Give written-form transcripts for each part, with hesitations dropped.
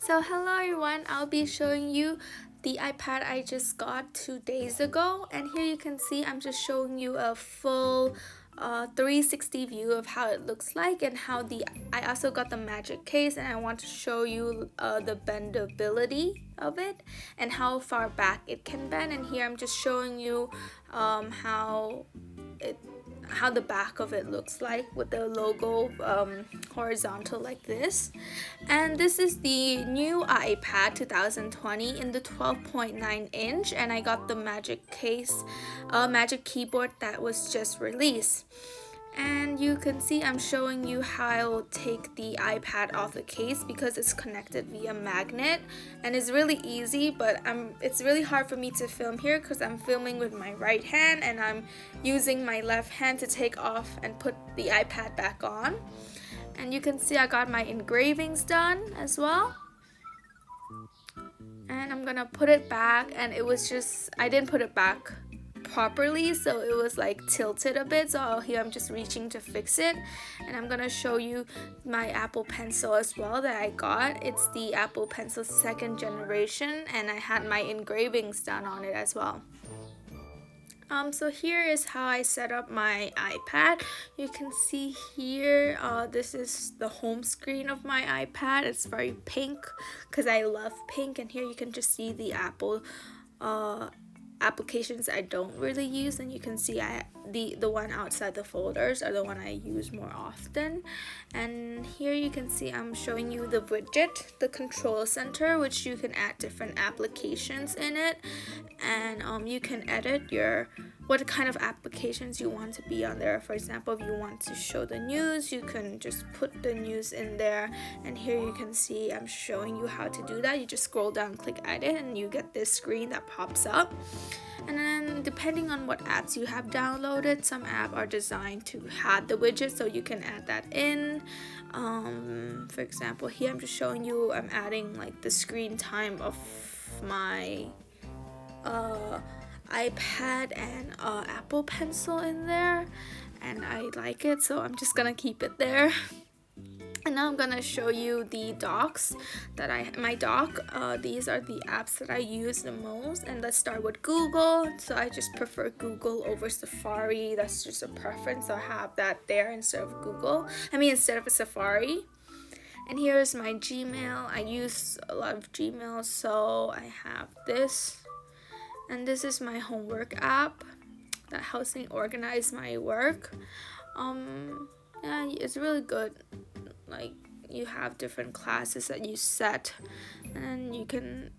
So hello everyone, I'll be showing you the iPad I just got 2 days ago, and here you can see I'm just showing you a full 360 view of how it looks like, and I also got the magic case, and I want to show you the bendability of it and how far back it can bend. And here I'm just showing you how the back of it looks like with the logo horizontal like this. And this is the new iPad 2020 in the 12.9-inch, and I got the magic case, magic keyboard that was just released. And you can see I'm showing you how I will take the iPad off the case because it's connected via magnet, and it's really easy, but it's really hard for me to film here because I'm filming with my right hand and I'm using my left hand to take off and put the iPad back on. And you can see I got my engravings done as well. And I'm gonna put it back, and I didn't put it back properly, so it was like tilted a bit, so here I'm just reaching to fix it. And I'm gonna show you my Apple Pencil as well that I got. It's the Apple Pencil 2nd generation, and I had my engravings done on it as well. So here is how I set up my iPad. You can see here, this is the home screen of my iPad. It's very pink because I love pink, and here you can just see the Apple applications I don't really use, and you can see the one outside the folders are the one I use more often. And here you can see I'm showing you the widget, the control center, which you can add different applications in it, and you can edit what kind of applications you want to be on there. For example, if you want to show the news, you can just put the news in there. And here you can see I'm showing you how to do that. You just scroll down, click edit, and you get this screen that pops up. And then depending on what apps you have downloaded, some apps are designed to have the widget, so you can add that in. For example, here I'm just showing you I'm adding like the screen time of my iPad and Apple Pencil in there, and I like it, so I'm just gonna keep it there. And now I'm gonna show you the docs my dock. These are the apps that I use the most, and let's start with Google. So I just prefer Google over Safari. That's just a preference. I have that there instead of instead of a Safari. And here's my Gmail. I use a lot of Gmail, so I have this. And this is my homework app that helps me organize my work. Yeah, it's really good. Like, you have different classes that you set, and you can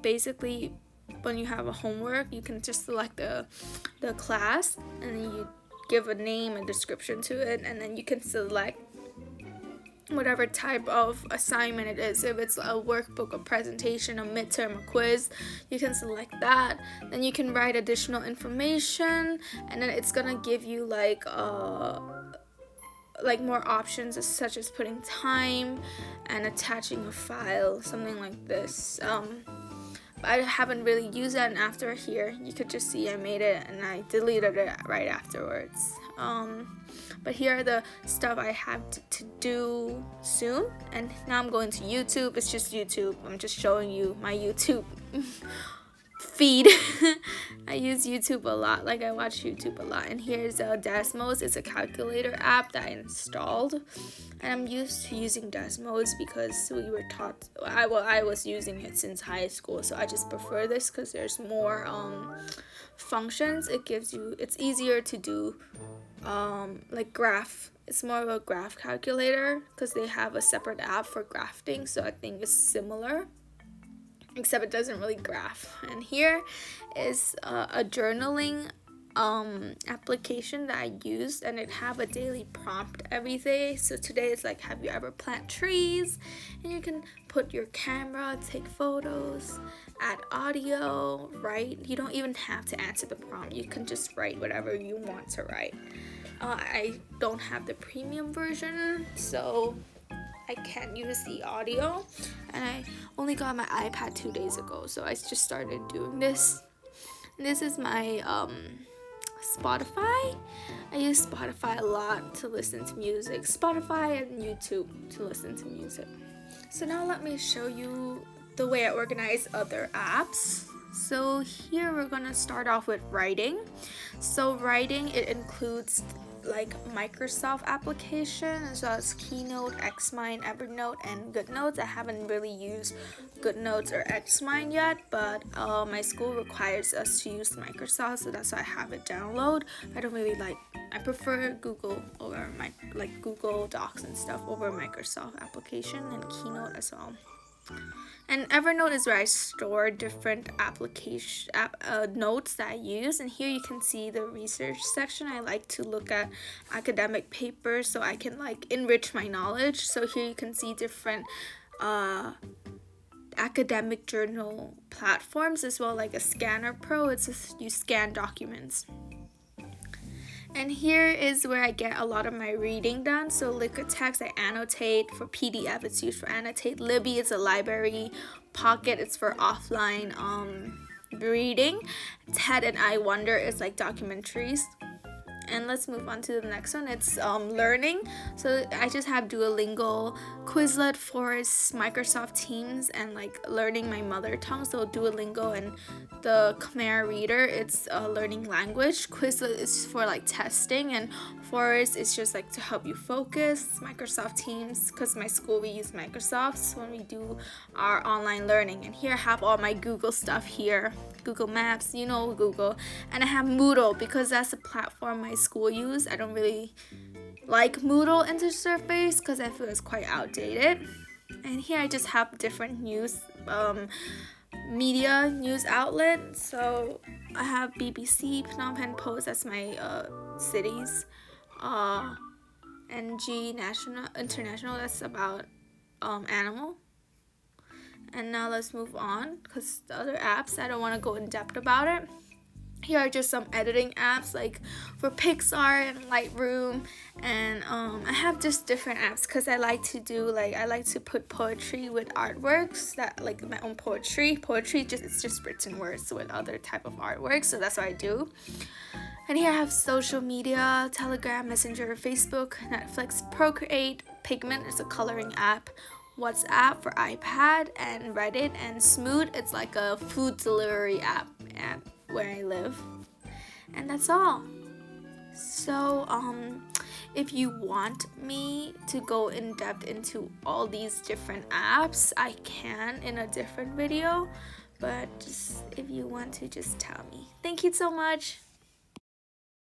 basically, when you have a homework, you can just select the class, and then you give a name and description to it, and then you can select whatever type of assignment it is. If it's a workbook, a presentation, a midterm, a quiz, you can select that. Then you can write additional information, and then it's gonna give you like more options, such as putting time and attaching a file, something like this. I haven't really used that, and after here you could just see I made it and I deleted it right afterwards. But here are the stuff I have to do soon. And now I'm going to YouTube. It's just YouTube. I'm just showing you my YouTube feed. I use YouTube a lot. Like, I watch YouTube a lot. And here's Desmos. It's a calculator app that I installed, and I'm used to using Desmos because we were taught. I was using it since high school, so I just prefer this because there's more functions. It's easier to do like graph. It's more of a graph calculator because they have a separate app for graphing, so I think it's similar, except it doesn't really graph. And here is a journaling application that I used, and it have a daily prompt every day. So today it's like, have you ever planted trees? And you can put your camera, take photos, add audio, write. You don't even have to answer the prompt. You can just write whatever you want to write. I don't have the premium version, so I can't use the audio, and I only got my iPad 2 days ago, so I just started doing this. And this is my Spotify. I use Spotify a lot to listen to music. Spotify and YouTube to listen to music. So now let me show you the way I organize other apps. So here we're gonna start off with writing. So writing, it includes like Microsoft application as well as Keynote, Xmind, Evernote, and GoodNotes. I haven't really used GoodNotes or Xmind yet, but my school requires us to use Microsoft, so that's why I have it download. I prefer Google over Google Docs and stuff over Microsoft application, and Keynote as well. And Evernote is where I store different notes that I use. And here you can see the research section. I like to look at academic papers so I can enrich my knowledge. So here you can see different academic journal platforms as well, like a Scanner Pro. It's just you scan documents. And here is where I get a lot of my reading done. So Liquid Text, I annotate. For PDF, it's used for annotate. Libby is a library. Pocket, it's for offline reading. Ted and I Wonder is like documentaries. And let's move on to the next one. It's learning. So I just have Duolingo, Quizlet, Forest, Microsoft Teams, and learning my mother tongue. So Duolingo and the Khmer Reader, it's learning language. Quizlet is for testing, and Forest is just to help you focus. Microsoft Teams, because my school we use Microsoft when we do our online learning. And here I have all my Google stuff here. Google Maps, Google. And I have Moodle because that's a platform my school use. I don't really like Moodle interface because I feel it's quite outdated. And here I just have different news media news outlet. So I have BBC, Phnom Penh Post, that's my cities. NG International, that's about animal. And now let's move on because the other apps, I don't want to go in depth about it. Here are just some editing apps for Pixar and Lightroom, and I have just different apps because I like to do I like to put poetry with artworks, that my own poetry it's just written words with other type of artworks, so that's what I do. And here I have social media, Telegram, Messenger, Facebook, Netflix, Procreate, Pigment is a coloring app, WhatsApp for iPad, and Reddit, and Smoot, it's like a food delivery app where I live. And that's all. So if you want me to go in depth into all these different apps, I can in a different video, but just if you want to, just tell me. Thank you so much.